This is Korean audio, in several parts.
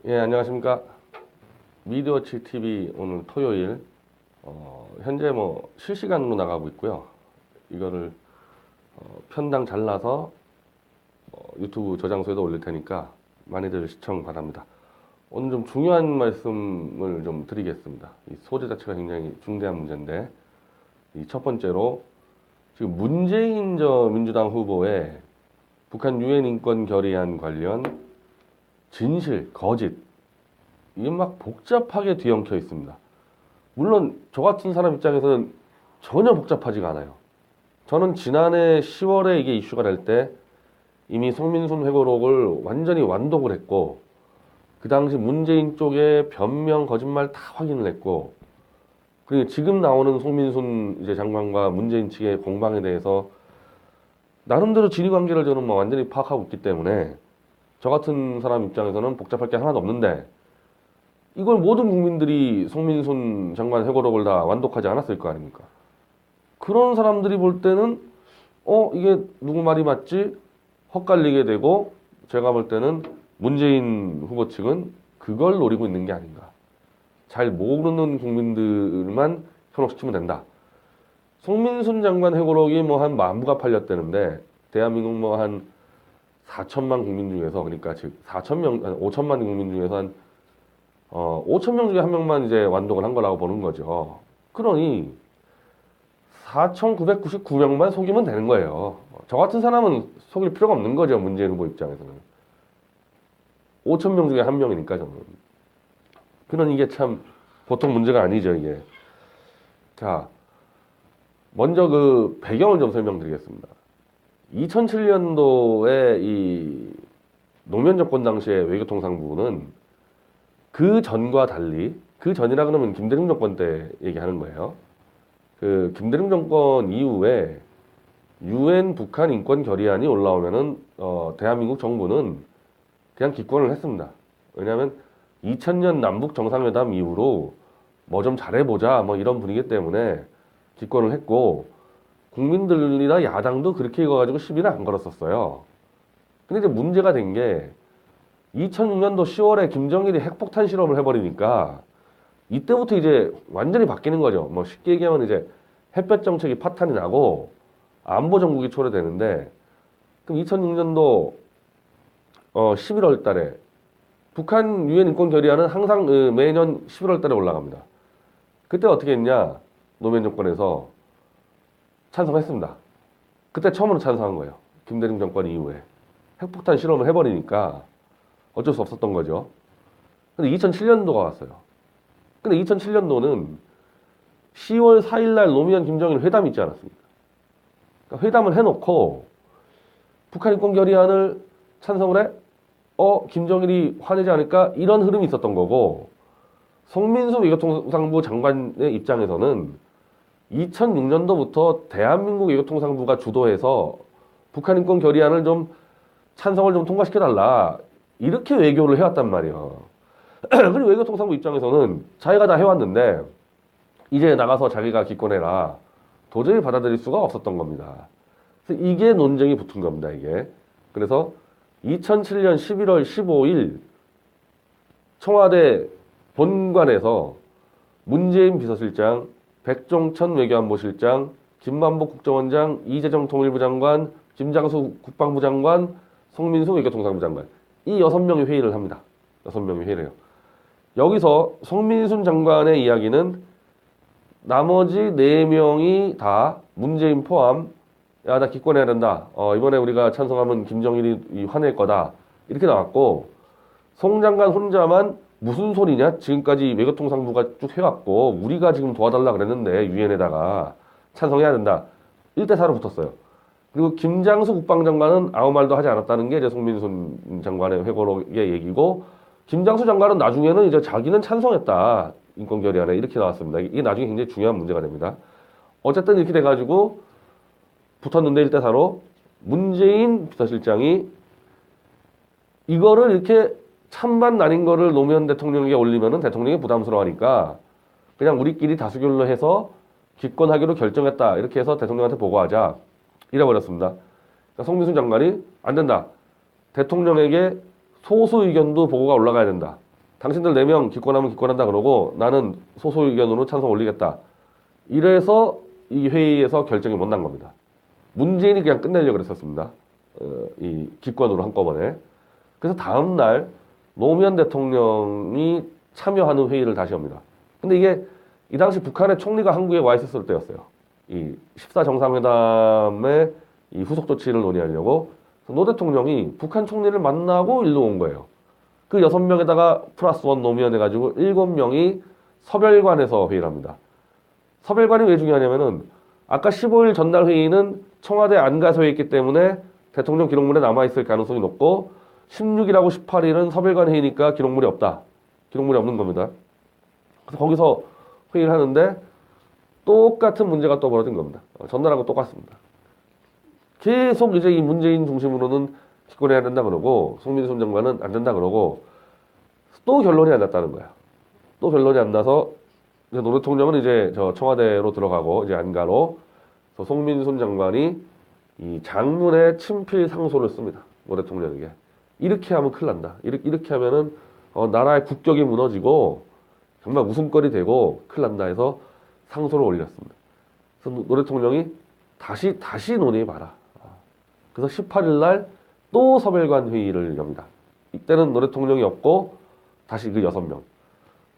예, 안녕하십니까. 미디어치 TV 오늘 토요일, 현재 뭐 실시간으로 나가고 있고요. 이거를 편당 잘라서 유튜브 저장소에도 올릴 테니까 많이들 시청 바랍니다. 오늘 좀 중요한 말씀을 좀 드리겠습니다. 이 소재 자체가 굉장히 중대한 문제인데, 이 첫 번째로 지금 문재인 민주당 후보의 북한 유엔 인권 결의안 관련 진실, 거짓, 이게 막 복잡하게 뒤엉켜 있습니다. 물론 저 같은 사람 입장에서는 전혀 복잡하지가 않아요. 저는 지난해 10월에 이게 이슈가 될 때 이미 송민순 회고록을 완전히 완독을 했고, 그 당시 문재인 쪽의 변명, 거짓말 다 확인을 했고, 그리고 지금 나오는 송민순 이제 장관과 문재인 측의 공방에 대해서 나름대로 진위관계를 저는 뭐 완전히 파악하고 있기 때문에 저 같은 사람 입장에서는 복잡할 게 하나도 없는데, 이걸 모든 국민들이 송민순 장관 회고록을 다 완독하지 않았을 거 아닙니까? 그런 사람들이 볼 때는 이게 누구 말이 맞지? 헛갈리게 되고, 제가 볼 때는 문재인 후보 측은 그걸 노리고 있는 게 아닌가. 잘 모르는 국민들만 현혹시키면 된다. 송민순 장관 회고록이 뭐 한 10,000부가 팔렸다는데, 대한민국 뭐 한 4천만 국민 중에서, 그러니까 즉 4천명, 5천만 국민 중에서 한 5천 명 중에 한 명만 이제 완독을 한 거라고 보는 거죠. 그러니 4,999명만 속이면 되는 거예요. 저 같은 사람은 속일 필요가 없는 거죠. 문재인 후보 입장에서는. 5천 명 중에 한 명이니까 저는. 그런 이게 참 보통 문제가 아니죠, 이게. 자, 먼저 그 배경을 좀 설명드리겠습니다. 2007년도에 이 노무현 정권 당시의 외교통상부는 그 전과 달리, 그 전이라 그러면 김대중 정권 때 얘기하는 거예요. 그 김대중 정권 이후에 유엔 북한 인권 결의안이 올라오면은 대한민국 정부는 그냥 기권을 했습니다. 왜냐하면 2000년 남북 정상회담 이후로 뭐 좀 잘해보자 뭐 이런 분위기 때문에 기권을 했고, 국민들이나 야당도 그렇게 이거가지고 시비를 안 걸었었어요. 근데 이제 문제가 된 게 2006년도 10월에 김정일이 핵폭탄 실험을 해버리니까 이때부터 이제 완전히 바뀌는 거죠. 뭐 쉽게 얘기하면 이제 햇볕 정책이 파탄이 나고 안보 정국이 초래되는데, 그럼 2006년도 11월 달에 북한 유엔 인권 결의안은 항상 매년 11월 달에 올라갑니다. 그때 어떻게 했냐? 노무현 정권에서 찬성했습니다. 그때 처음으로 찬성한 거예요. 김대중 정권 이후에. 핵폭탄 실험을 해버리니까 어쩔 수 없었던 거죠. 근데 2007년도가 왔어요. 근데 2007년도는 10월 4일 날 노무현 김정일 회담이 있지 않았습니까? 그러니까 회담을 해놓고 북한 인권 결의안을 찬성을 해? 김정일이 화내지 않을까? 이런 흐름이 있었던 거고, 송민수 외교통상부 장관의 입장에서는 2006년도부터 대한민국 외교통상부가 주도해서 북한 인권 결의안을 좀 찬성을 좀 통과시켜달라, 이렇게 외교를 해왔단 말이에요. 그리고 외교통상부 입장에서는 자기가 다 해왔는데 이제 나가서 자기가 기권해라, 도저히 받아들일 수가 없었던 겁니다. 그래서 이게 논쟁이 붙은 겁니다, 이게. 그래서 2007년 11월 15일 청와대 본관에서 문재인 비서실장, 백종천 외교안보실장, 김만복 국정원장, 이재정 통일부 장관, 김장수 국방부 장관, 송민수 외교통상부 장관, 이 6명이 회의를 합니다. 6명이 회의를 해요. 여기서 송민순 장관의 이야기는 나머지 4명이 다 문재인 포함, 야, 나 기권해야 된다. 이번에 우리가 찬성하면 김정일이 화낼 거다. 이렇게 나왔고, 송 장관 혼자만 무슨 소리냐? 지금까지 외교통상부가 쭉 해왔고, 우리가 지금 도와달라 그랬는데, 유엔에다가 찬성해야 된다. 1대4로 붙었어요. 그리고 김장수 국방장관은 아무 말도 하지 않았다는 게 이제 송민순 장관의 회고록의 얘기고, 김장수 장관은 나중에는 이제 자기는 찬성했다. 인권결의안에 이렇게 나왔습니다. 이게 나중에 굉장히 중요한 문제가 됩니다. 어쨌든 이렇게 돼가지고 붙었는데 1대4로 문재인 비서실장이 이거를 이렇게 찬반 나뉜 거를 노무현 대통령에게 올리면은 대통령이 부담스러워하니까 그냥 우리끼리 다수결로 해서 기권하기로 결정했다. 이렇게 해서 대통령한테 보고하자. 이래버렸습니다. 그러니까 송민순 장관이 안 된다. 대통령에게 소수 의견도 보고가 올라가야 된다. 당신들 4명 기권하면 기권한다 그러고 나는 소수 의견으로 찬성 올리겠다. 이래서 이 회의에서 결정이 못 난 겁니다. 문재인이 그냥 끝내려고 그랬었습니다. 이 기권으로 한꺼번에. 그래서 다음날 노무현 대통령이 참여하는 회의를 다시 합니다. 근데 이게 이 당시 북한의 총리가 한국에 와 있었을 때였어요. 이 14정상회담의 이 후속 조치를 논의하려고 노 대통령이 북한 총리를 만나고 일로 온 거예요. 그 6명에다가 플러스 원 노무현 해가지고 7명이 서별관에서 회의를 합니다. 서별관이 왜 중요하냐면은 아까 15일 전날 회의는 청와대 안 가서 했기 때문에 대통령 기록물에 남아있을 가능성이 높고 16일하고 18일은 서별관 회의니까 기록물이 없다. 기록물이 없는 겁니다. 그래서 거기서 회의를 하는데 똑같은 문제가 또 벌어진 겁니다. 전날하고 똑같습니다. 계속 이제 이 문재인 중심으로는 기권해야 된다 그러고 송민순 장관은 안 된다 그러고 또 결론이 안 났다는 거야. 또 결론이 안 나서 이제 노 대통령은 이제 저 청와대로 들어가고 이제 안가로 송민순 장관이 이 장문의 친필 상소를 씁니다. 노 대통령에게. 이렇게 하면 큰일 난다. 이렇게 하면은 나라의 국격이 무너지고 정말 웃음거리 되고 큰일 난다 해서 상소를 올렸습니다. 그래서 노 대통령이 다시 논의해봐라. 그래서 18일 날 또 서별관 회의를 엽니다. 이때는 노 대통령이 없고 다시 그 6명.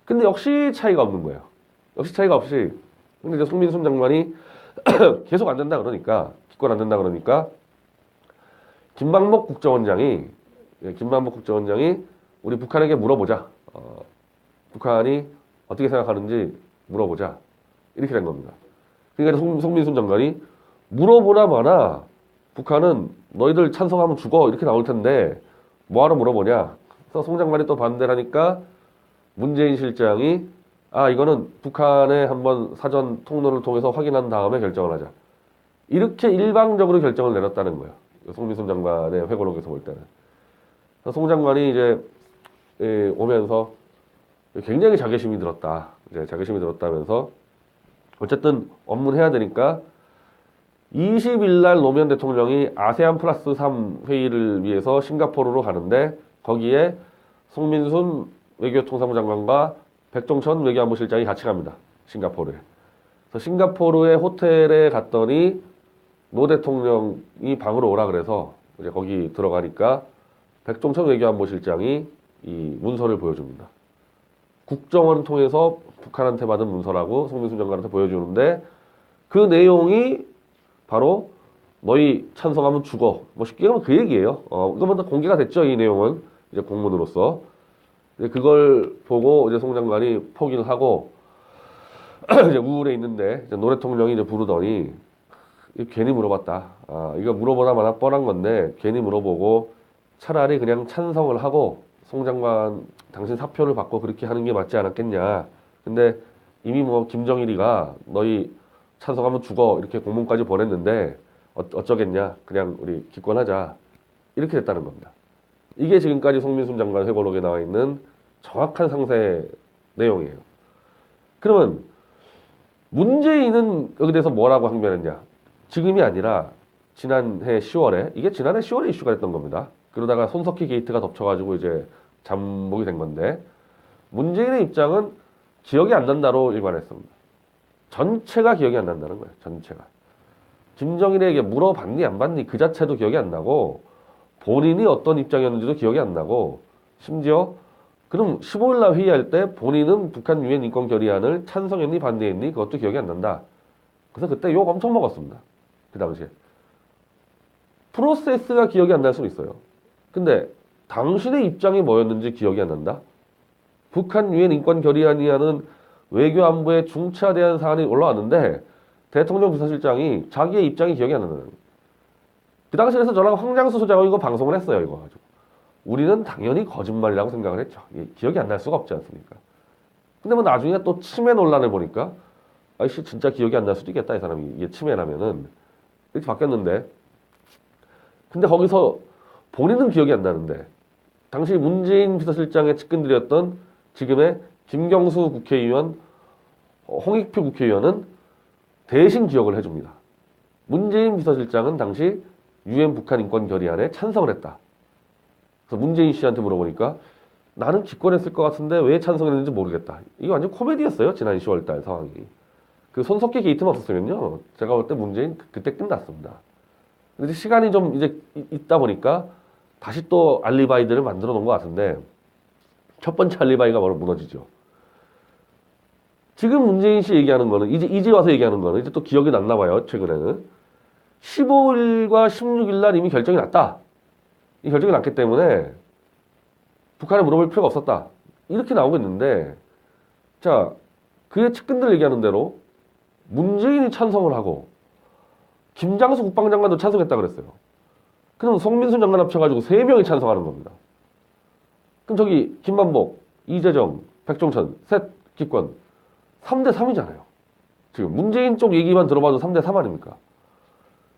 근데 역시 차이가 없는 거예요. 역시 차이가 없이. 근데 이제 송민순 장관이 계속 안 된다 그러니까, 기권 안 된다 그러니까, 김만복 국정원장이 우리 북한에게 물어보자. 북한이 어떻게 생각하는지 물어보자. 이렇게 된 겁니다. 그러니까 송민순 장관이 물어보나 마나 북한은 너희들 찬성하면 죽어 이렇게 나올 텐데 뭐하러 물어보냐. 그래서 송 장관이 또 반대를 하니까 문재인 실장이 이거는 북한에 한번 사전 통로를 통해서 확인한 다음에 결정을 하자. 이렇게 일방적으로 결정을 내렸다는 거예요. 송민순 장관의 회고록에서 볼 때는. 송 장관이 이제 오면서 굉장히 자괴심이 들었다. 이제 자괴심이 들었다면서 어쨌든 업무를 해야 되니까 20일 날 노무현 대통령이 아세안 플러스 3 회의를 위해서 싱가포르로 가는데 거기에 송민순 외교통상부 장관과 백종천 외교안보실장이 같이 갑니다. 싱가포르에. 그래서 싱가포르의 호텔에 갔더니 노 대통령이 방으로 오라 그래서 이제 거기 들어가니까 백종천 외교안보실장이 이 문서를 보여줍니다. 국정원을 통해서 북한한테 받은 문서라고 송민순 장관한테 보여주는데 그 내용이 바로 너희 찬성하면 죽어. 뭐 쉽게 하면 그 얘기예요. 이거만 다 공개가 됐죠. 이 내용은 이제 공문으로서. 이제 그걸 보고 이제 송 장관이 포기를 하고 이제 우울해 있는데 이제 노 대통령이 이제 부르더니 괜히 물어봤다. 이거 물어보다 마나 뻔한 건데 괜히 물어보고 차라리 그냥 찬성을 하고 송 장관 당신 사표를 받고 그렇게 하는 게 맞지 않았겠냐. 근데 이미 뭐 김정일이가 너희 찬성하면 죽어 이렇게 공문까지 보냈는데 어쩌겠냐. 그냥 우리 기권하자. 이렇게 됐다는 겁니다. 이게 지금까지 송민순 장관 회고록에 나와 있는 정확한 상세 내용이에요. 그러면 문재인은 여기 대해서 뭐라고 항변했냐. 지금이 아니라 지난해 10월에 이게 지난해 10월에 이슈가 됐던 겁니다. 그러다가 손석희 게이트가 덮쳐가지고 이제 잠복이 된 건데 문재인의 입장은 기억이 안 난다로 일관했습니다. 전체가 기억이 안 난다는 거예요. 전체가. 김정일에게 물어봤니 안 받니 그 자체도 기억이 안 나고 본인이 어떤 입장이었는지도 기억이 안 나고 심지어 그럼 15일 날 회의할 때 본인은 북한 유엔 인권 결의안을 찬성했니 반대했니 그것도 기억이 안 난다. 그래서 그때 욕 엄청 먹었습니다. 그 당시에. 프로세스가 기억이 안 날 수는 있어요. 근데 당신의 입장이 뭐였는지 기억이 안 난다? 북한 유엔 인권 결의안이라는 외교안보에 중차대한 사안이 올라왔는데 대통령 비서실장이 자기의 입장이 기억이 안 난다는 거예요. 그 당시에서 저랑 황장수 소장이 이거 방송을 했어요. 이거 가지고. 우리는 당연히 거짓말이라고 생각을 했죠. 기억이 안 날 수가 없지 않습니까? 근데 뭐 나중에 또 치매 논란을 보니까 아이씨 진짜 기억이 안 날 수도 있겠다. 이 사람이 이게 치매라면은 이렇게 바뀌었는데 근데 거기서 본인은 기억이 안 나는데 당시 문재인 비서실장의 측근들이었던 지금의 김경수 국회의원, 홍익표 국회의원은 대신 기억을 해줍니다. 문재인 비서실장은 당시 유엔 북한 인권 결의안에 찬성을 했다. 그래서 문재인 씨한테 물어보니까 나는 기권했을 것 같은데 왜 찬성했는지 모르겠다. 이게 완전 코미디였어요. 지난 10월달 상황이. 그 손석희 게이트만 없었으면요. 제가 볼 때 문재인 그때 끝났습니다. 근데 시간이 좀 이제 있다 보니까 다시 또 알리바이들을 만들어 놓은 것 같은데 첫 번째 알리바이가 바로 무너지죠. 지금 문재인 씨 얘기하는 거는 이제 와서 얘기하는 거는 이제 또 기억이 났나 봐요. 최근에는 15일과 16일 날 이미 결정이 났다. 이 결정이 났기 때문에 북한에 물어볼 필요가 없었다. 이렇게 나오고 있는데 자, 그의 측근들 얘기하는 대로 문재인이 찬성을 하고 김장수 국방장관도 찬성했다 그랬어요. 그럼 송민순 장관 합쳐가지고 3명이 찬성하는 겁니다. 그럼 저기 김만복, 이재정, 백종천 셋 기권 3대 3이잖아요. 지금 문재인 쪽 얘기만 들어봐도 3대 3 아닙니까?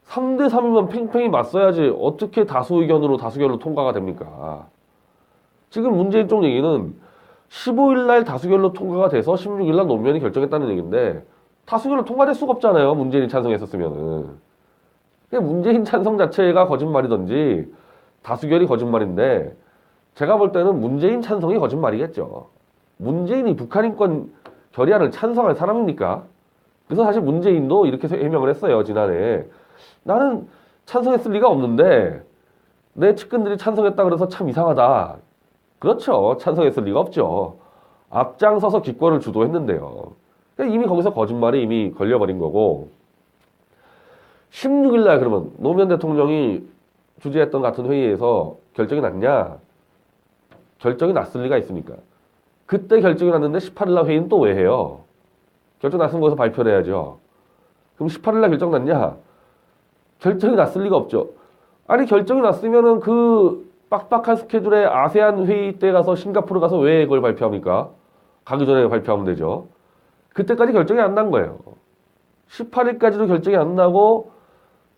3대 3이면 팽팽히 맞서야지 어떻게 다수 의견으로 다수결로 통과가 됩니까? 지금 문재인 쪽 얘기는 15일 날 다수결로 통과가 돼서 16일 날 노무현이 결정했다는 얘기인데 다수결로 통과될 수가 없잖아요. 문재인이 찬성했었으면은. 문재인 찬성 자체가 거짓말이든지 다수결이 거짓말인데 제가 볼 때는 문재인 찬성이 거짓말이겠죠. 문재인이 북한 인권 결의안을 찬성할 사람입니까? 그래서 사실 문재인도 이렇게 해명을 했어요. 지난해. 나는 찬성했을 리가 없는데 내 측근들이 찬성했다 그래서 참 이상하다. 그렇죠. 찬성했을 리가 없죠. 앞장서서 기권을 주도했는데요. 이미 거기서 거짓말이 이미 걸려버린 거고 16일 날 그러면 노무현 대통령이 주재했던 같은 회의에서 결정이 났냐? 결정이 났을 리가 있습니까? 그때 결정이 났는데 18일 날 회의는 또 왜 해요? 결정 났은 거에서 발표를 해야죠. 그럼 18일 날 결정 났냐? 결정이 났을 리가 없죠. 아니 결정이 났으면은 그 빡빡한 스케줄에 아세안 회의 때 가서 싱가포르 가서 왜 그걸 발표합니까? 가기 전에 발표하면 되죠. 그때까지 결정이 안 난 거예요. 18일까지도 결정이 안 나고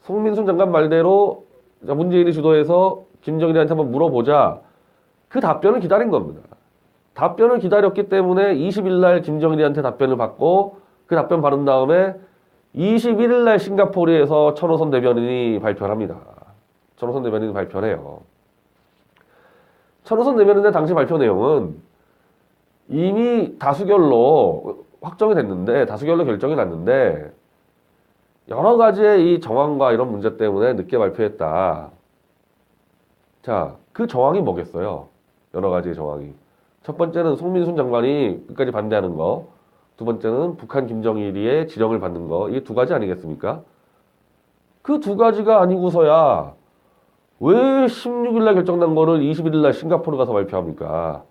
송민순 장관 말대로 문재인이 주도해서 김정일한테 한번 물어보자. 그 답변을 기다린 겁니다. 답변을 기다렸기 때문에 20일 날 김정일한테 답변을 받고 그 답변 받은 다음에 21일 날 싱가포르에서 천호선 대변인이 발표를 합니다. 천호선 대변인이 발표를 해요. 천호선 대변인의 당시 발표 내용은 이미 다수결로 확정이 됐는데 다수결로 결정이 났는데 여러 가지의 이 정황과 이런 문제 때문에 늦게 발표했다. 자, 그 정황이 뭐겠어요? 여러 가지의 정황이. 첫 번째는 송민순 장관이 끝까지 반대하는 거. 두 번째는 북한 김정일이의 지령을 받는 거. 이게 두 가지 아니겠습니까? 그 두 가지가 아니고서야 왜 16일 날 결정난 거를 21일 날 싱가포르 가서 발표합니까?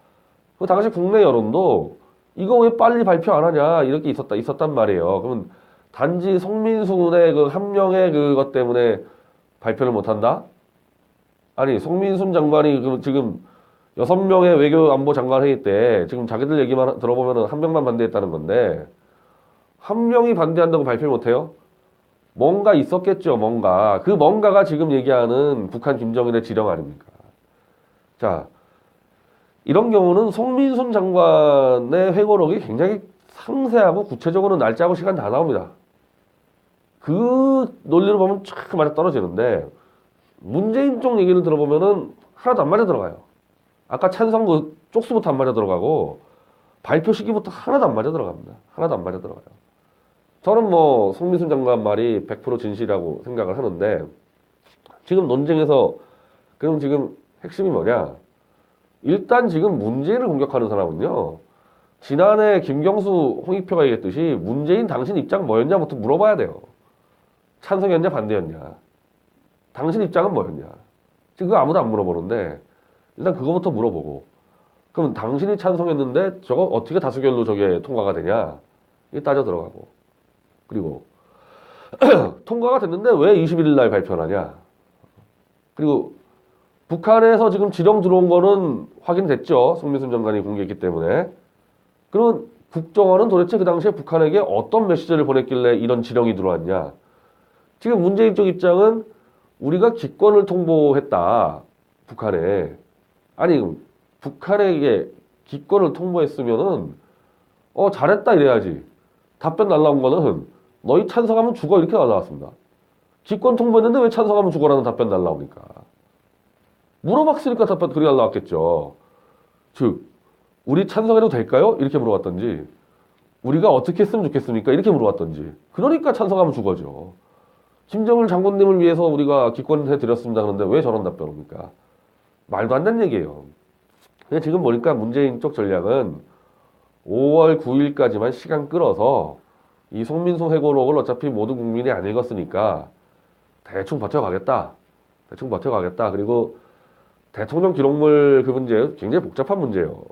그 당시 국내 여론도 이거 왜 빨리 발표 안 하냐 이렇게 있었단 말이에요. 그러면 단지 송민순의 그 한 명의 그것 때문에 발표를 못 한다? 아니 송민순 장관이 지금 6명의 외교안보 장관 회의 때 지금 자기들 얘기만 들어보면 한 명만 반대했다는 건데 한 명이 반대한다고 발표를 못 해요? 뭔가 있었겠죠. 뭔가. 그 뭔가가 지금 얘기하는 북한 김정일의 지령 아닙니까? 자, 이런 경우는 송민순 장관의 회고록이 굉장히 상세하고 구체적으로는 날짜하고 시간 다 나옵니다. 그 논리로 보면 쫙 맞아 떨어지는데 문재인 쪽 얘기를 들어보면은 하나도 안 맞아 들어가요. 아까 찬성 그 쪽수부터 안 맞아 들어가고 발표 시기부터 하나도 안 맞아 들어갑니다. 하나도 안 맞아 들어가요. 저는 뭐 송민순 장관 말이 100% 진실이라고 생각을 하는데 지금 논쟁에서 그럼 지금 핵심이 뭐냐? 일단 지금 문재인을 공격하는 사람은요. 지난해 김경수 홍익표가 얘기했듯이 문재인 당신 입장 뭐였냐부터 물어봐야 돼요. 찬성이었냐 반대였냐. 당신 입장은 뭐였냐. 지금 그거 아무도 안 물어보는데 일단 그거부터 물어보고 그럼 당신이 찬성했는데 저거 어떻게 다수결로 저게 통과가 되냐. 이게 따져 들어가고 그리고 통과가 됐는데 왜 21일 날 발표를 하냐. 그리고 북한에서 지금 지령 들어온 거는 확인됐죠. 송민순 장관이 공개했기 때문에. 그럼 국정원은 도대체 그 당시에 북한에게 어떤 메시지를 보냈길래 이런 지령이 들어왔냐. 지금 문재인 쪽 입장은 우리가 기권을 통보했다. 북한에. 아니 북한에게 기권을 통보했으면은 잘했다 이래야지. 답변 날라온 거는 너희 찬성하면 죽어 이렇게 나왔습니다. 기권 통보했는데 왜 찬성하면 죽어라는 답변 날라오니까. 물어봤으니까 답변 그리 날라왔겠죠. 즉 우리 찬성해도 될까요? 이렇게 물어봤던지 우리가 어떻게 했으면 좋겠습니까? 이렇게 물어봤던지. 그러니까 찬성하면 죽어죠. 김정일 장군님을 위해서 우리가 기권해 드렸습니다. 그런데 왜 저런 답변입니까? 말도 안 되는 얘기예요. 근데 지금 보니까 문재인 쪽 전략은 5월 9일까지만 시간 끌어서 이 송민수 회고록을 어차피 모든 국민이 안 읽었으니까 대충 버텨가겠다. 대충 버텨가겠다. 그리고 대통령 기록물 그 문제 굉장히 복잡한 문제예요.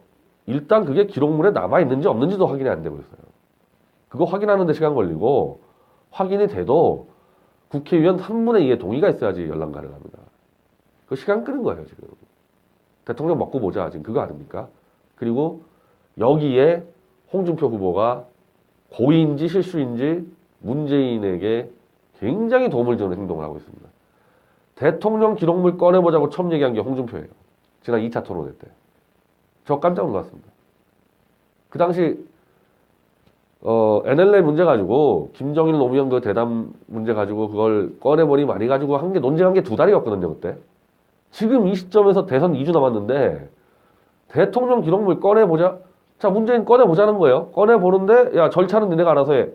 일단 그게 기록물에 남아있는지 없는지도 확인이 안 되고 있어요. 그거 확인하는 데 시간 걸리고 확인이 돼도 국회의원 3분의 2의 동의가 있어야지 연락 가능합니다. 그 시간 끄는 거예요, 지금. 대통령 먹고 보자. 지금 그거 아닙니까? 그리고 여기에 홍준표 후보가 고의인지 실수인지 문재인에게 굉장히 도움을 주는 행동을 하고 있습니다. 대통령 기록물 꺼내보자고 처음 얘기한 게 홍준표예요. 지난 2차 토론회 때. 저 깜짝 놀랐습니다. 그 당시 NLL 문제 가지고 김정일 노무현 그 대담 문제 가지고 그걸 꺼내버리면 많이 가지고 한 게 논쟁한 게 2달이었거든요, 그때. 지금 이 시점에서 대선 2주 남았는데 대통령 기록물 꺼내보자. 자, 문재인 꺼내보자는 거예요. 꺼내보는데 야, 절차는 니네가 알아서 해.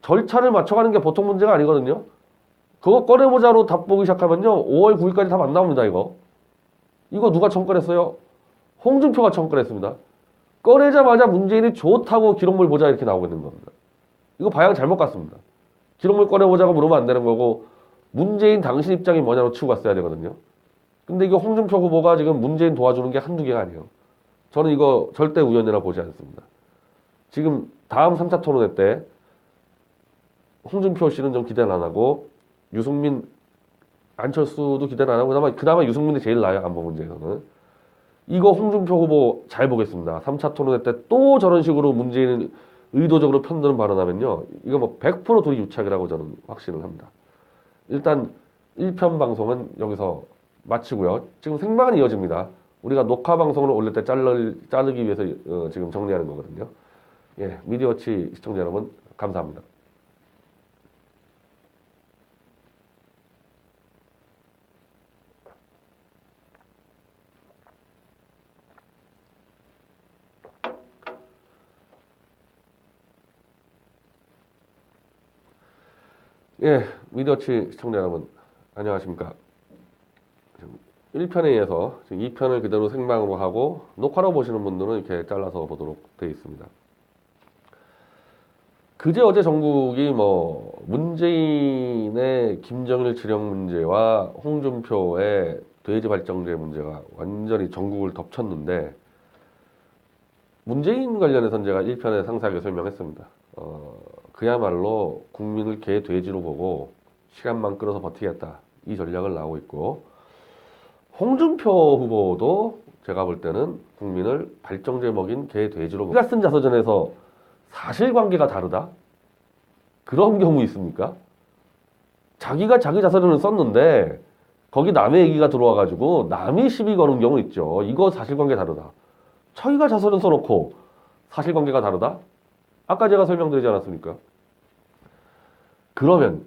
절차를 맞춰가는 게 보통 문제가 아니거든요. 그거 꺼내보자로 답 보기 시작하면요 5월 9일까지 답 안 나옵니다. 이거 누가 청구했어요? 홍준표가 청구했습니다. 꺼내자마자 문재인이 좋다고 기록물 보자 이렇게 나오고 있는 겁니다. 이거 방향 잘못 갔습니다. 기록물 꺼내보자고 물으면 안 되는 거고 문재인 당신 입장이 뭐냐고 치고 갔어야 되거든요. 근데 이거 홍준표 후보가 지금 문재인 도와주는 게 한두 개가 아니에요. 저는 이거 절대 우연이라 보지 않습니다. 지금 다음 3차 토론회 때 홍준표 씨는 좀 기대를 안 하고 유승민, 안철수도 기대를 안 하고 그나마 유승민이 제일 나아요. 안보 문제에서는. 이거 홍준표 후보 잘 보겠습니다. 3차 토론회 때 또 저런 식으로 문재인을 의도적으로 편드는 발언하면요. 이거 뭐 100% 둘이 유착이라고 저는 확신을 합니다. 일단 1편 방송은 여기서 마치고요. 지금 생방은 이어집니다. 우리가 녹화 방송을 올릴 때 자르기 위해서 지금 정리하는 거거든요. 예, 미디어워치 시청자 여러분 감사합니다. 예, 미디어워치 시청자 여러분 안녕하십니까. 1편에 의해서 지금 2편을 그대로 생방으로 하고 녹화로 보시는 분들은 이렇게 잘라서 보도록 되어 있습니다. 그제 어제 전국이 뭐 문재인의 김정일 지령 문제와 홍준표의 돼지 발정제 문제가 완전히 전국을 덮쳤는데 문재인 관련해서는 제가 1편에 상세하게 설명했습니다. 그야말로 국민을 개 돼지로 보고 시간만 끌어서 버티겠다 이 전략을 나오고 있고 홍준표 후보도 제가 볼 때는 국민을 발정제 먹인 개 돼지로 우리가 쓴 자서전에서 사실관계가 다르다? 그런 경우 있습니까? 자기가 자기 자서전을 썼는데 거기 남의 얘기가 들어와가지고 남이 시비 거는 경우 있죠. 이거 사실관계 다르다. 자기가 자서전 써놓고 사실관계가 다르다? 아까 제가 설명드리지 않았습니까? 그러면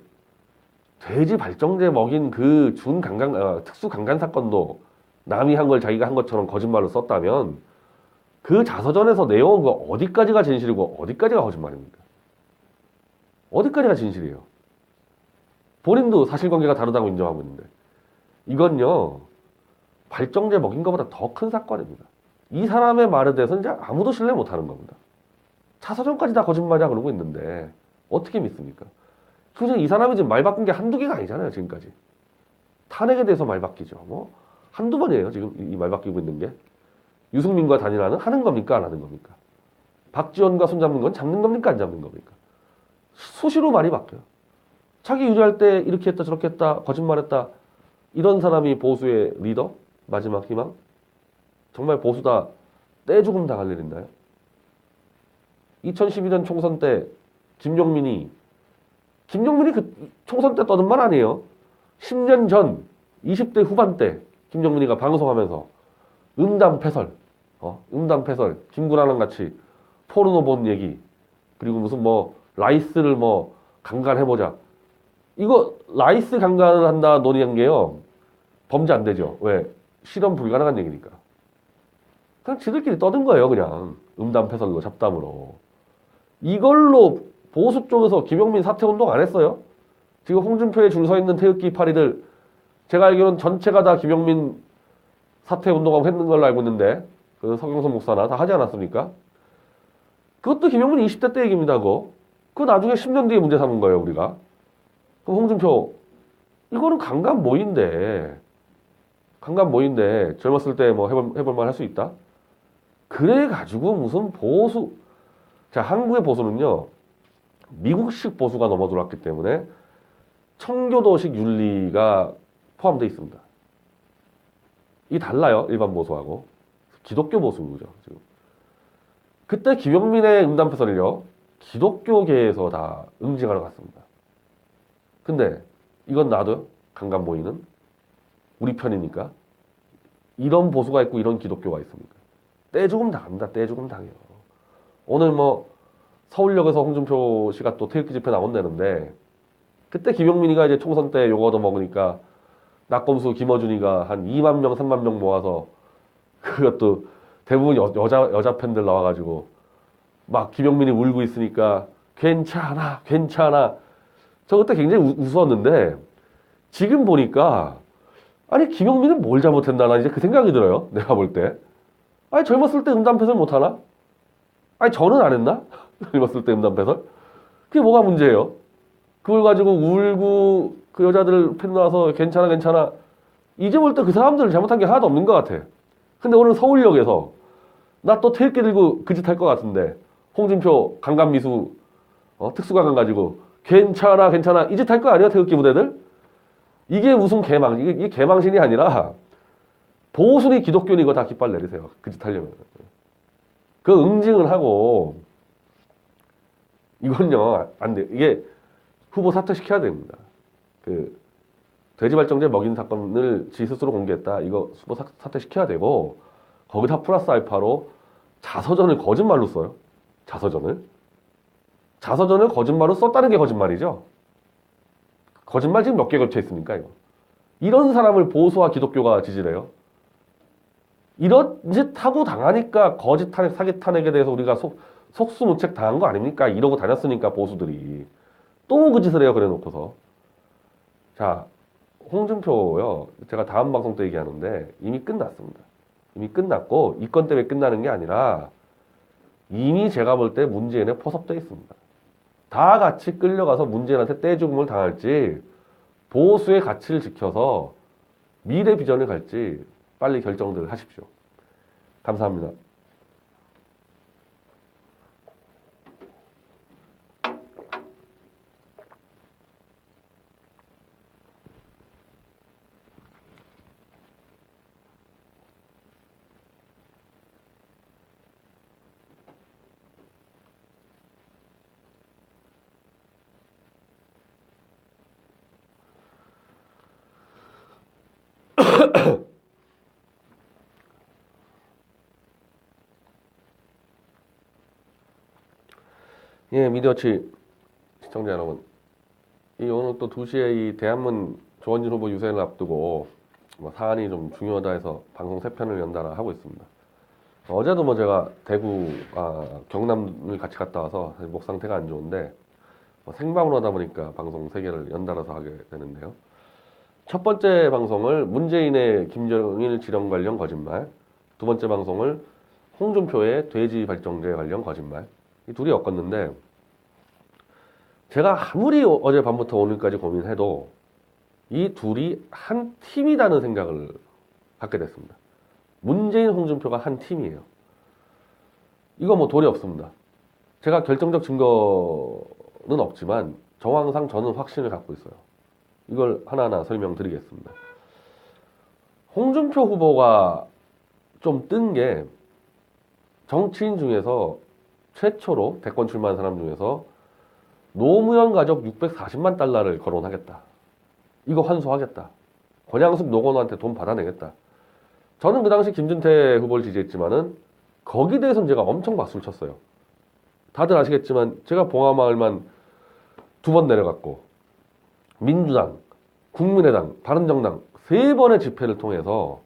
돼지 발정제 먹인 그 특수 강간 사건도 남이 한 걸 자기가 한 것처럼 거짓말로 썼다면 그 자서전에서 내용은 그 어디까지가 진실이고 어디까지가 거짓말입니까? 어디까지가 진실이에요? 본인도 사실관계가 다르다고 인정하고 있는데 이건요 발정제 먹인 것보다 더 큰 사건입니다. 이 사람의 말에 대해서 이제 아무도 신뢰 못하는 겁니다. 자서전까지 다 거짓말이야 그러고 있는데 어떻게 믿습니까? 그냥 이 사람이 지금 말 바꾼 게 한두 개가 아니잖아요, 지금까지. 탄핵에 대해서 말 바뀌죠. 뭐, 한두 번이에요, 지금 이 말 바뀌고 있는 게. 유승민과 단일화는 하는 겁니까, 안 하는 겁니까? 박지원과 손잡는 건 잡는 겁니까, 안 잡는 겁니까? 수시로 말이 바뀌어요. 자기 유리할 때 이렇게 했다, 저렇게 했다, 거짓말했다. 이런 사람이 보수의 리더? 마지막 희망? 정말 보수다 떼죽음 당할 일 있나요? 2012년 총선 때 김용민이 그 총선 때 떠든 말 아니에요. 10년 전 20대 후반 때 김정민이가 방송하면서 음담패설, 김구라랑 같이 포르노 본 얘기, 그리고 무슨 뭐 라이스를 뭐 강간해보자. 이거 라이스 강간을 한다 논의한 게요. 범죄 안 되죠. 왜? 실현 불가능한 얘기니까. 그냥 지들끼리 떠든 거예요. 그냥 음담패설로 잡담으로. 이걸로 보수 쪽에서 김용민 사퇴 운동 안 했어요? 지금 홍준표에 줄 서 있는 태극기 파리들 제가 알기로는 전체가 다 김용민 사퇴 운동하고 했는 걸로 알고 있는데 그 성경선 목사나 다 하지 않았습니까? 그것도 김용민 20대 때 얘기입니다. 그거 나중에 10년 뒤에 문제 삼은 거예요. 우리가. 그럼 홍준표 이거는 강간모인데 젊었을 때 뭐 해볼 만 할 수 있다? 그래가지고 무슨 보수 자 한국의 보수는요 미국식 보수가 넘어 들어왔기 때문에 청교도식 윤리가 포함되어 있습니다. 이게 달라요. 일반 보수하고 기독교 보수죠. 지금 그때 김용민의 음담패설을요 기독교계에서 다 응징하러 갔습니다. 근데 이건 놔둬요? 강간모의는 우리 편이니까. 이런 보수가 있고 이런 기독교가 있습니까? 떼죽음 당합니다. 떼죽음 당해요. 오늘 뭐 서울역에서 홍준표 씨가 또 태극기 집회 나온다는데 그때 김용민이가 이제 총선 때 요거 얻어먹으니까 낙검수 김어준이가 한 2만 명, 3만 명 모아서 그것도 대부분 여자 팬들 나와가지고 막 김용민이 울고 있으니까 괜찮아. 저 그때 굉장히 웃었는데 지금 보니까 아니 김용민은 뭘 잘못했나 나 이제 그 생각이 들어요. 내가 볼 때. 아니 젊었을 때 음담패설 못하나? 아니 저는 안 했나? 젊었을 때 음담패설? 그게 뭐가 문제예요? 그걸 가지고 울고 그 여자들 팬 나와서 괜찮아 이제 볼 때 그 사람들은 잘못한 게 하나도 없는 것 같아. 근데 오늘 서울역에서 나 또 태극기 들고 그 짓 할 것 같은데 홍준표 강간미수 특수강간 가지고 괜찮아 이 짓 할 거 아니야 태극기 부대들? 이게 무슨 이게 개망신이 아니라 보수니 기독교니 이거 다 깃발 내리세요. 그 짓 하려면. 그 응징을 하고 이건요 안 돼. 이게 후보 사퇴시켜야 됩니다. 그 돼지발정제 먹인 사건을 지 스스로 공개했다. 이거 후보 사퇴시켜야 되고 거기다 플러스 알파로 자서전을 거짓말로 써요. 자서전을 거짓말로 썼다는 게 거짓말이죠. 거짓말 지금 몇 개 걸쳐 있습니까? 이거. 이런 사람을 보수와 기독교가 지지래요. 이런 짓 하고 당하니까 거짓 탄핵, 사기 탄핵에 대해서 우리가 속수무책 당한 거 아닙니까? 이러고 다녔으니까 보수들이 또 그 짓을 해요. 그래 놓고서 자 홍준표요. 제가 다음 방송 때 얘기하는데 이미 끝났습니다. 이미 끝났고 이 건 때문에 끝나는 게 아니라 이미 제가 볼 때 문재인에 포섭되어 있습니다. 다 같이 끌려가서 문재인한테 떼죽음을 당할지 보수의 가치를 지켜서 미래 비전을 갈지 빨리 결정들 하십시오. 감사합니다. 예, 미디어치 시청자 여러분. 오늘 또 2시에 이 대한문 조원진 후보 유세를 앞두고 사안이 좀 중요하다 해서 방송 3편을 연달아 하고 있습니다. 어제도 뭐 제가 대구, 경남을 같이 갔다 와서 목 상태가 안 좋은데 생방으로 하다 보니까 방송 3개를 연달아서 하게 되는데요. 첫 번째 방송을 문재인의 김정일 지령 관련 거짓말, 두 번째 방송을 홍준표의 돼지 발정제 관련 거짓말, 이 둘이 엮었는데 제가 아무리 어제 밤부터 오늘까지 고민해도 이 둘이 한 팀이라는 생각을 갖게 됐습니다. 문재인, 홍준표가 한 팀이에요. 이거 뭐 도리 없습니다. 제가 결정적 증거는 없지만 정황상 저는 확신을 갖고 있어요. 이걸 하나하나 설명드리겠습니다. 홍준표 후보가 좀 뜬 게 정치인 중에서 최초로 대권 출마한 사람 중에서 노무현 가족 640만 달러를 거론하겠다. 이거 환수하겠다. 권양숙 노건호한테 돈 받아내겠다. 저는 그 당시 김준태 후보를 지지했지만은 거기에 대해서는 제가 엄청 박수를 쳤어요. 다들 아시겠지만 제가 봉하마을만 2번 내려갔고 민주당, 국민의당, 바른정당 3번의 집회를 통해서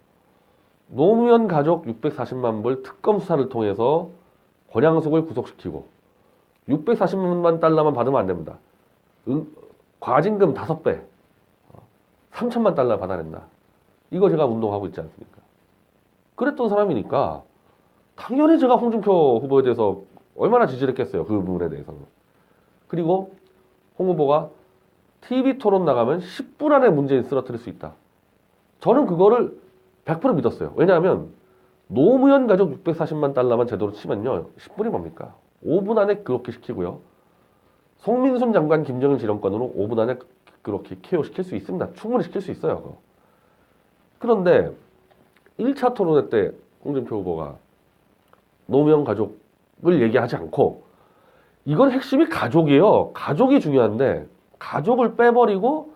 노무현 가족 640만 불 특검 수사를 통해서 권양숙을 구속시키고 640만 달러만 받으면 안 됩니다. 과징금 5배, 3천만 달러 받아낸다. 이거 제가 운동하고 있지 않습니까? 그랬던 사람이니까 당연히 제가 홍준표 후보에 대해서 얼마나 지지를 했겠어요. 그 부분에 대해서는. 그리고 홍 후보가 TV 토론 나가면 10분 안에 문재인 쓰러뜨릴 수 있다. 저는 그거를 100% 믿었어요. 왜냐하면 노무현 가족 640만 달러만 제대로 치면요. 10분이 뭡니까? 5분 안에 그렇게 시키고요. 송민순 장관 김정일 지령권으로 5분 안에 그렇게 KO 시킬 수 있습니다. 충분히 시킬 수 있어요. 그거. 그런데 1차 토론회 때 홍준표 후보가 노무현 가족을 얘기하지 않고 이건 핵심이 가족이에요. 가족이 중요한데 가족을 빼버리고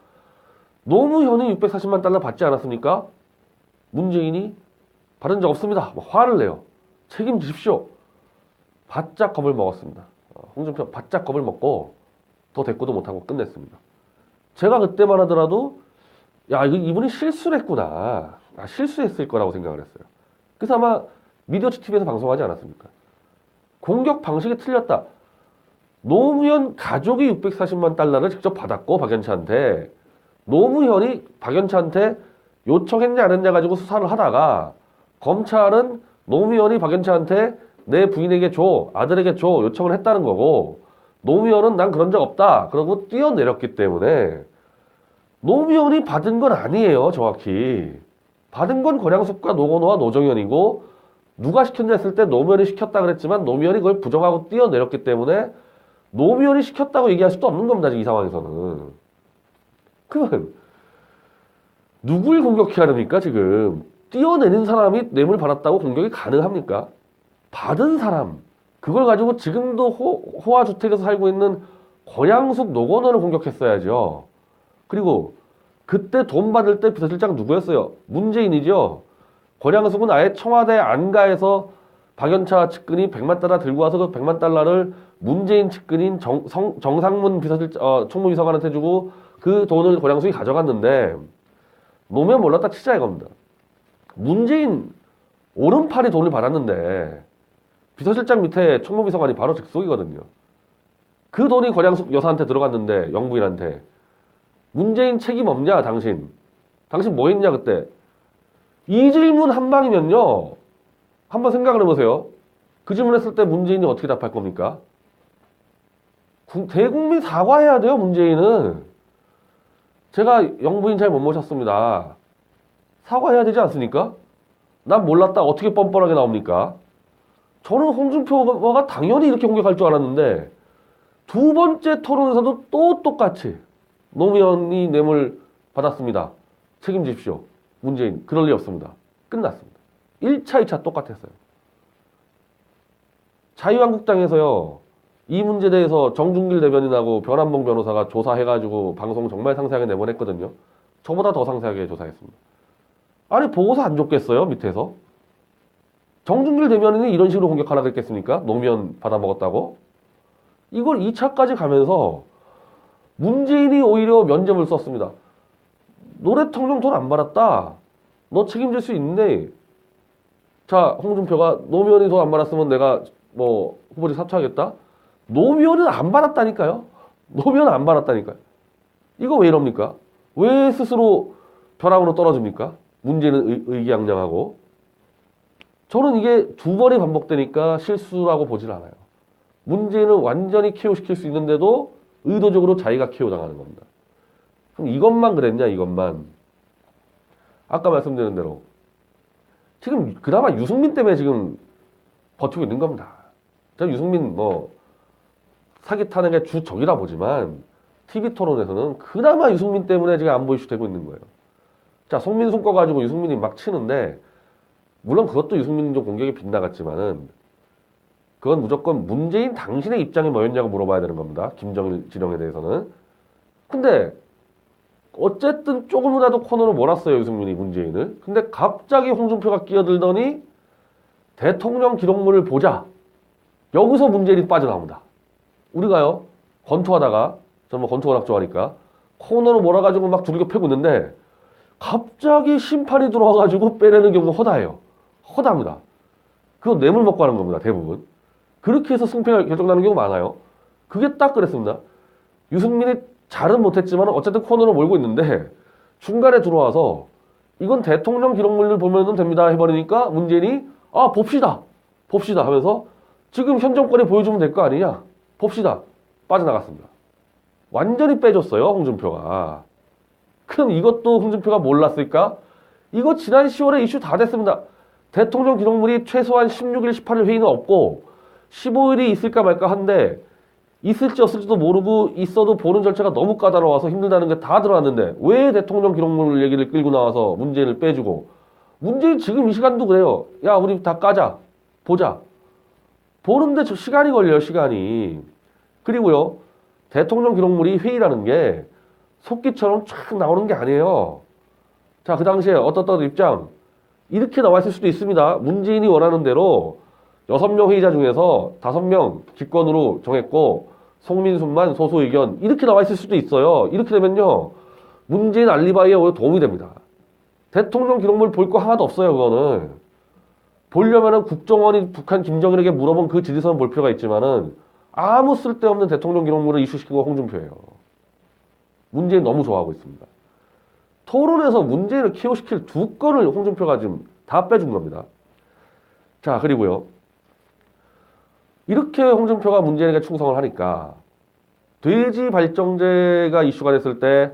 노무현이 640만 달러 받지 않았습니까? 문재인이 받은 적 없습니다. 화를 내요. 책임지십시오. 바짝 겁을 먹었습니다. 홍준표 바짝 겁을 먹고 더 대꾸도 못하고 끝냈습니다. 제가 그때만 하더라도 야 이분이 실수를 했구나. 실수했을 거라고 생각을 했어요. 그래서 아마 미디어치 TV에서 방송하지 않았습니까? 공격 방식이 틀렸다. 노무현 가족이 640만 달러를 직접 받았고 박연차한테 노무현이 박연차한테 요청했냐 안 했냐 가지고 수사를 하다가 검찰은 노무현이 박연차한테 내 부인에게 줘, 아들에게 줘 요청을 했다는 거고 노무현은 난 그런 적 없다. 그러고 뛰어내렸기 때문에 노무현이 받은 건 아니에요. 정확히. 받은 건 권양숙과 노건호와 노정현이고 누가 시켰냐 했을 때 노무현이 시켰다 그랬지만 노무현이 그걸 부정하고 뛰어내렸기 때문에 노무현이 시켰다고 얘기할 수도 없는 겁니다. 이 상황에서는. 그러면 누굴 공격해야 됩니까? 지금 뛰어내린 사람이 뇌물 받았다고 공격이 가능합니까? 받은 사람 그걸 가지고 지금도 호화주택에서 살고 있는 권양숙 노건호를 공격했어야죠. 그리고 그때 돈 받을 때 비서실장 누구였어요? 문재인이죠. 권양숙은 아예 청와대 안가에서 박연차 측근이 100만 달러 들고 와서 그 100만 달러를 문재인 측근인 정상문 총무비서관한테 주고 그 돈을 권양숙이 가져갔는데 노면 몰랐다 치자 이겁니다. 문재인 오른팔이 돈을 받았는데 비서실장 밑에 총무비서관이 바로 직속이거든요. 그 돈이 권양숙 여사한테 들어갔는데 영부인한테 문재인 책임 없냐 당신? 당신 뭐 했냐 그때? 이 질문 한 방이면요. 한번 생각을 해보세요. 그 질문 했을 때 문재인이 어떻게 답할 겁니까? 대국민 사과해야 돼요. 문재인은. 제가 영부인 잘 못 모셨습니다. 사과해야 되지 않습니까? 난 몰랐다. 어떻게 뻔뻔하게 나옵니까? 저는 홍준표가 당연히 이렇게 공격할 줄 알았는데 두 번째 토론에서도 또 똑같이 노무현이 뇌물 받았습니다. 책임지십시오. 문재인 그럴 리 없습니다. 끝났습니다. 1차, 2차 똑같았어요. 자유한국당에서요. 이 문제에 대해서 정준길 대변인하고 변한봉 변호사가 조사해가지고 방송 정말 상세하게 내보냈거든요. 저보다 더 상세하게 조사했습니다. 아니 보고서 안 줬겠어요? 밑에서? 정준길 대변인이 이런 식으로 공격하라 그랬겠습니까? 노무현 받아먹었다고? 이걸 2차까지 가면서 문재인이 오히려 면접을 썼습니다. 노래통령 돈 안 받았다. 너 책임질 수 있네. 자, 홍준표가 노무현이 돈 안 받았으면 내가 뭐 후보직 사퇴하겠다. 노무현은 안 받았다니까요. 노무현은 안 받았다니까요. 이거 왜 이럽니까? 왜 스스로 벼랑으로 떨어집니까? 문재인은 의기양양하고. 저는 이게 두 번이 반복되니까 실수라고 보질 않아요. 문재인은 완전히 KO시킬 수 있는데도 의도적으로 자기가 KO 당하는 겁니다. 그럼 이것만 그랬냐 이것만. 아까 말씀드린 대로 지금 그나마 유승민 때문에 지금 버티고 있는 겁니다. 저 유승민 뭐 사기 탄핵의 주적이라 보지만 TV 토론에서는 그나마 유승민 때문에 지금 안보 이슈 되고 있는 거예요. 자, 송민순 거 가지고 유승민이 막 치는데 물론 그것도 유승민 좀 공격이 빗나갔지만은 그건 무조건 문재인 당신의 입장이 뭐였냐고 물어봐야 되는 겁니다. 김정일 지령에 대해서는. 근데 어쨌든 조금이라도 코너로 몰았어요. 유승민이 문재인을. 근데 갑자기 홍준표가 끼어들더니 대통령 기록물을 보자. 여기서 문재인이 빠져나옵니다. 우리가요. 권투하다가 저는 뭐 권투 워낙 좋아하니까 코너로 몰아가지고 막 두들겨 패고 있는데 갑자기 심판이 들어와가지고 빼내는 경우가 허다해요. 허다합니다. 그거 뇌물 먹고 하는 겁니다. 대부분. 그렇게 해서 승패가 결정나는 경우가 많아요. 그게 딱 그랬습니다. 유승민이 잘은 못했지만 어쨌든 코너로 몰고 있는데 중간에 들어와서 이건 대통령 기록물을 보면 됩니다 해버리니까 문재인이 봅시다 하면서 지금 현 정권이 보여주면 될 거 아니냐 봅시다 빠져나갔습니다. 완전히 빼줬어요 홍준표가. 그럼 이것도 홍준표가 몰랐을까? 이거 지난 10월에 이슈 다 됐습니다. 대통령 기록물이 최소한 16일 18일 회의는 없고 15일이 있을까 말까 한데 있을지 없을지도 모르고 있어도 보는 절차가 너무 까다로워서 힘들다는 게 다 들어왔는데 왜 대통령 기록물 얘기를 끌고 나와서 문재인을 빼주고 문재인 지금 이 시간도 그래요. 야 우리 다 까자 보자 보는데 저 시간이 걸려요 시간이. 그리고요 대통령 기록물이 회의라는 게 속기처럼 쫙 나오는 게 아니에요. 자 그 당시에 어떤 입장 이렇게 나와 있을 수도 있습니다. 문재인이 원하는 대로 6명 회의자 중에서 5명 기권으로 정했고 송민순만 소수 의견 이렇게 나와 있을 수도 있어요. 이렇게 되면요 문재인 알리바이에 오히려 도움이 됩니다. 대통령 기록물 볼 거 하나도 없어요. 그거는 보려면은 국정원이 북한 김정일에게 물어본 그 지지서는 볼 필요가 있지만은 아무 쓸데없는 대통령 기록물을 이슈시킨 거 홍준표예요. 문재인 너무 좋아하고 있습니다. 토론에서 문재인을 KO시킬 2건을 홍준표가 지금 다 빼준 겁니다. 자 그리고요 이렇게 홍준표가 문재인에게 충성을 하니까 돼지 발정제가 이슈가 됐을 때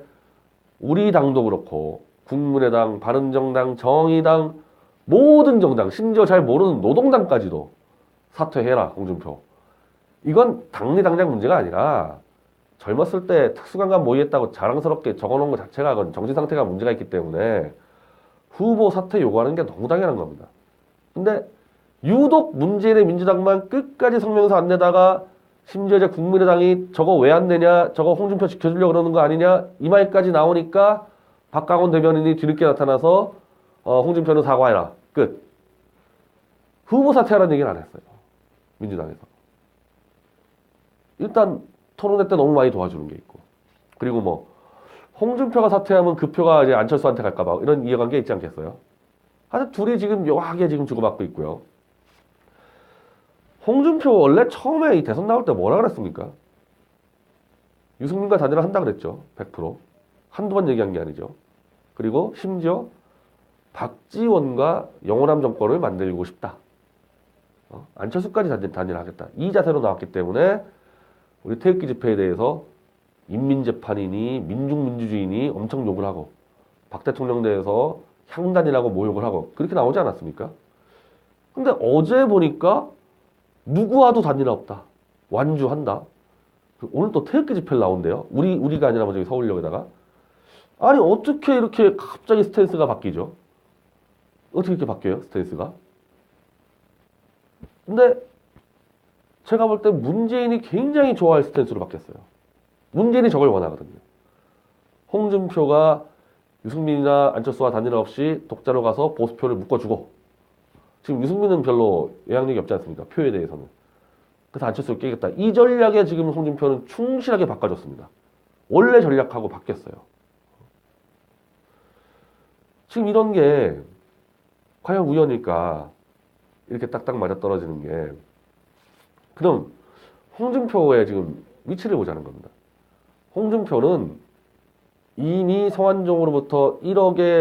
우리 당도 그렇고 국민의당, 바른정당, 정의당 모든 정당 심지어 잘 모르는 노동당까지도 사퇴해라 홍준표. 이건 당리 당장 문제가 아니라 젊었을 때 특수강간 모의했다고 자랑스럽게 적어놓은 것 자체가 그건 정신상태가 문제가 있기 때문에 후보 사퇴 요구하는 게 너무 당연한 겁니다. 근데 유독 문재인의 민주당만 끝까지 성명서 안 내다가 심지어 이제 국민의당이 저거 왜 안 내냐 저거 홍준표 지켜주려고 그러는 거 아니냐 이 말까지 나오니까 박강원 대변인이 뒤늦게 나타나서 홍준표는 사과해라 끝. 후보 사퇴하라는 얘기는 안 했어요 민주당에서. 일단 토론회 때 너무 많이 도와주는 게 있고 그리고 뭐 홍준표가 사퇴하면 그 표가 이제 안철수한테 갈까 봐 이런 이해관계 있지 않겠어요? 하여튼 둘이 지금 묘하게 지금 주고받고 있고요. 홍준표 원래 처음에 이 대선 나올 때 뭐라 그랬습니까? 유승민과 단일화 한다 그랬죠. 100%. 한두 번 얘기한 게 아니죠. 그리고 심지어 박지원과 영원한 정권을 만들고 싶다. 안철수까지 단일화하겠다. 이 자세로 나왔기 때문에 우리 태극기 집회에 대해서 인민재판이니 민중민주주의니 엄청 욕을 하고 박 대통령 대해서 향단이라고 모욕을 하고 그렇게 나오지 않았습니까? 근데 어제 보니까 누구와도 단일화 없다. 완주한다. 오늘 또 태극기 집회를 나온대요. 우리가 아니라 저기 서울역에다가. 아니 어떻게 이렇게 갑자기 스탠스가 바뀌죠? 어떻게 이렇게 바뀌어요? 스탠스가? 근데 제가 볼 때 문재인이 굉장히 좋아할 스탠스로 바뀌었어요. 문재인이 저걸 원하거든요. 홍준표가 유승민이나 안철수와 단일화 없이 독자로 가서 보수표를 묶어주고 지금 유승민은 별로 영향력이 없지 않습니까? 표에 대해서는. 그래서 안철수를 깨겠다. 이 전략에 지금 홍준표는 충실하게 바꿔줬습니다. 원래 전략하고 바뀌었어요. 지금 이런 게 과연 우연일까? 이렇게 딱딱 맞아떨어지는 게 그럼 홍준표의 지금 위치를 보자는 겁니다. 홍준표는 이미 성완종으로부터 1억의